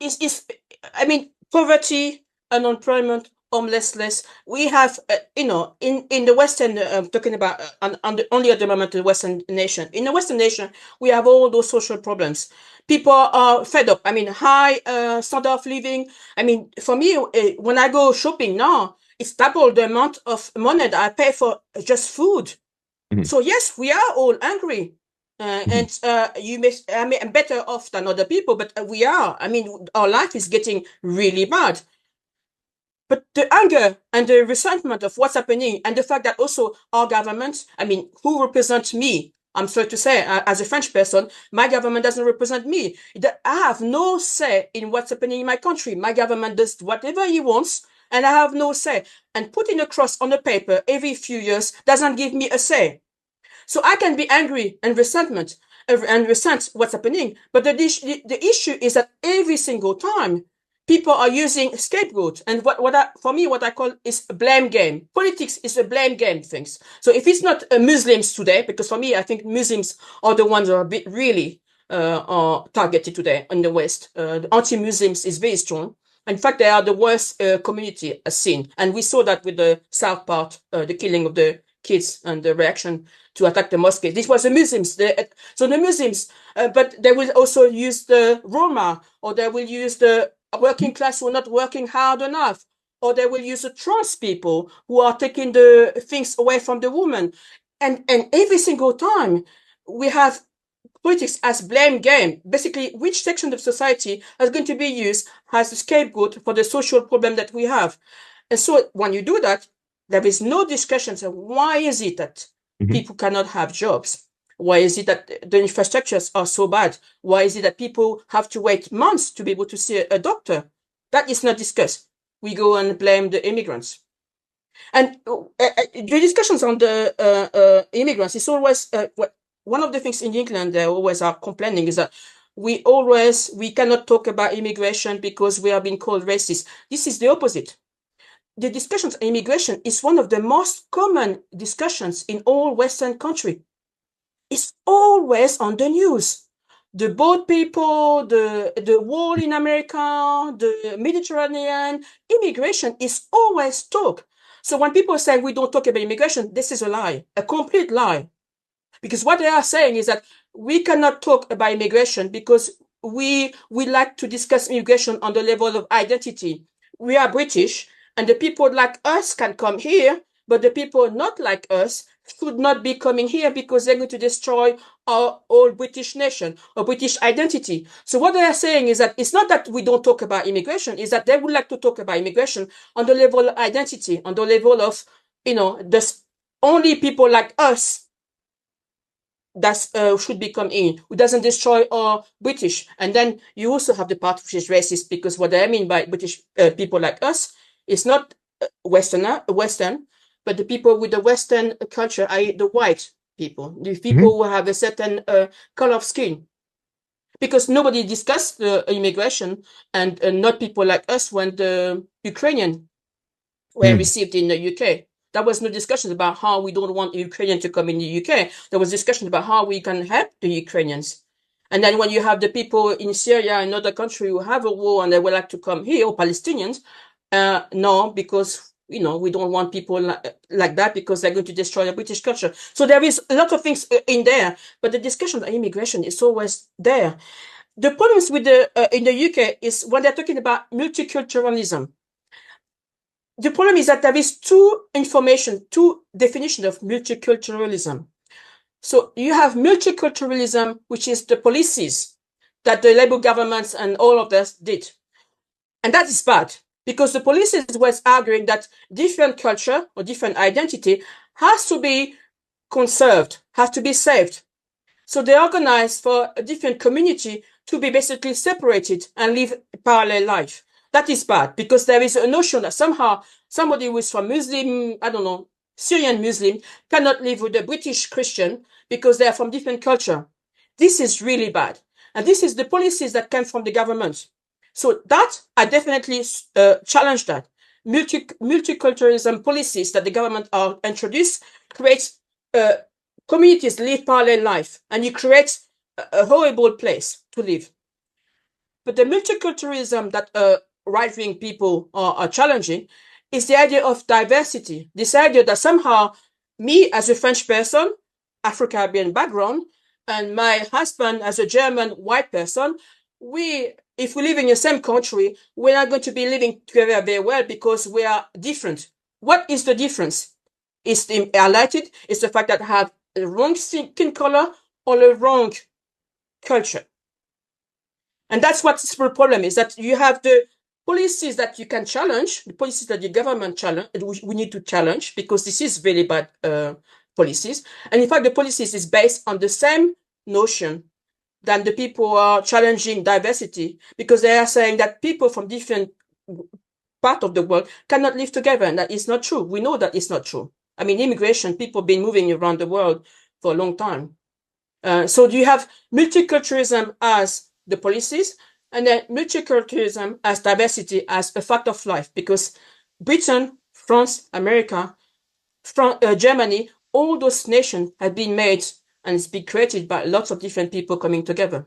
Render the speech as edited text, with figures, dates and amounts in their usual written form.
is I mean, poverty, unemployment, homelessness. We have, in the Western, talking about only at the moment the Western nation. In the Western nation, we have all those social problems. People are fed up. I mean, high standard of living. I mean, for me, when I go shopping now, it's double the amount of money that I pay for just food. Mhm. So yes, we are all angry. Mhm. And you may, I mean, I'm better off than other people, but we are. I mean, our life is getting really bad. But the anger and the resentment of what's happening, and the fact that also our government, I mean, who represents me? I'm sorry to say, as a French person, my government doesn't represent me. I have no say in what's happening in my country. My government does whatever he wants, and I have no say. And putting a cross on a paper every few years doesn't give me a say. So I can be angry and resent what's happening. But the issue is that every single time people are using scapegoat, and for me, what I call is a blame game. Politics is a blame game things. So if it's not Muslims today, because for me, I think Muslims are the ones that are a bit really are targeted today in the West. The anti-Muslims is very strong. In fact, they are the worst community seen. And we saw that with the South part, the killing of the kids and the reaction to attack the mosque. This was the Muslims. So the Muslims, but they will also use the Roma, or they will use the working class who are not working hard enough, or they will use the trans people who are taking the things away from the woman. And every single time we have politics as blame game. Basically, which section of society is going to be used as a scapegoat for the social problem that we have. And so when you do that, there is no discussion. So why is it that Mhm. people cannot have jobs? Why is it that the infrastructures are so bad? Why is it that people have to wait months to be able to see a doctor? That is not discussed. We go and blame the immigrants. And the discussions on the immigrants is always one of the things in England they always are complaining is that we cannot talk about immigration because we are being called racist. This is the opposite. The discussions on immigration is one of the most common discussions in all Western countries. It's always on the news. The boat people, the war in America, the Mediterranean, immigration is always talk. So when people say we don't talk about immigration, this is a lie, a complete lie. Because what they are saying is that we cannot talk about immigration because we like to discuss immigration on the level of identity. We are British, and the people like us can come here, but the people not like us should not be coming here because they're going to destroy our whole British nation or British identity. So what they are saying is that it's not that we don't talk about immigration, is that they would like to talk about immigration on the level of identity, on the level of, the only people like us that should become in, who doesn't destroy our British. And then you also have the part which is racist, because what I mean by British people like us is not Western, but the people with the Western culture, i.e. the white people, the Mhm. people who have a certain color of skin. Because nobody discussed the immigration and not people like us when the Ukrainian were Mhm. received in the UK. There was no discussion about how we don't want Ukrainian to come in the UK. There was discussion about how we can help the Ukrainians. And then when you have the people in Syria and other countries who have a war and they would like to come here, or Palestinians, no, because we don't want people like that because they're going to destroy the British culture. So there is a lot of things in there, but the discussion of immigration is always there. The problems with the in the UK is when they're talking about multiculturalism. The problem is that there is two definitions of multiculturalism. So you have multiculturalism, which is the policies that the Labour governments and all of this did. And that is bad because the policies was arguing that different culture or different identity has to be conserved, has to be saved. So they organized for a different community to be basically separated and live parallel life. That is bad because there is a notion that somehow somebody who is from Muslim, I don't know, Syrian Muslim cannot live with a British Christian because they are from different culture. This is really bad. And this is the policies that came from the government. So that, I definitely challenge that. Multiculturalism policies that the government are introduced creates uh, communities live parallel life, and you create a horrible place to live. But the multiculturalism that right-wing people are challenging is the idea of diversity. This idea that somehow me as a French person, Afro-Caribbean background, and my husband as a German white person, if we live in the same country, we're not going to be living together very well because we are different. What is the difference? It's highlighted. It's the fact that I have a wrong skin color or a wrong culture. And that's what's the problem is, that you have the policies that you can challenge, the policies that the government challenge, we need to challenge, because this is very bad policies. And in fact, the policies is based on the same notion than the people are challenging diversity, because they are saying that people from different parts of the world cannot live together. And that is not true. We know that it's not true. I mean, immigration, people have been moving around the world for a long time. So you have multiculturalism as the policies, and then multiculturalism as diversity, as a fact of life, because Britain, France, America, Germany, all those nations have been made and it's been created by lots of different people coming together.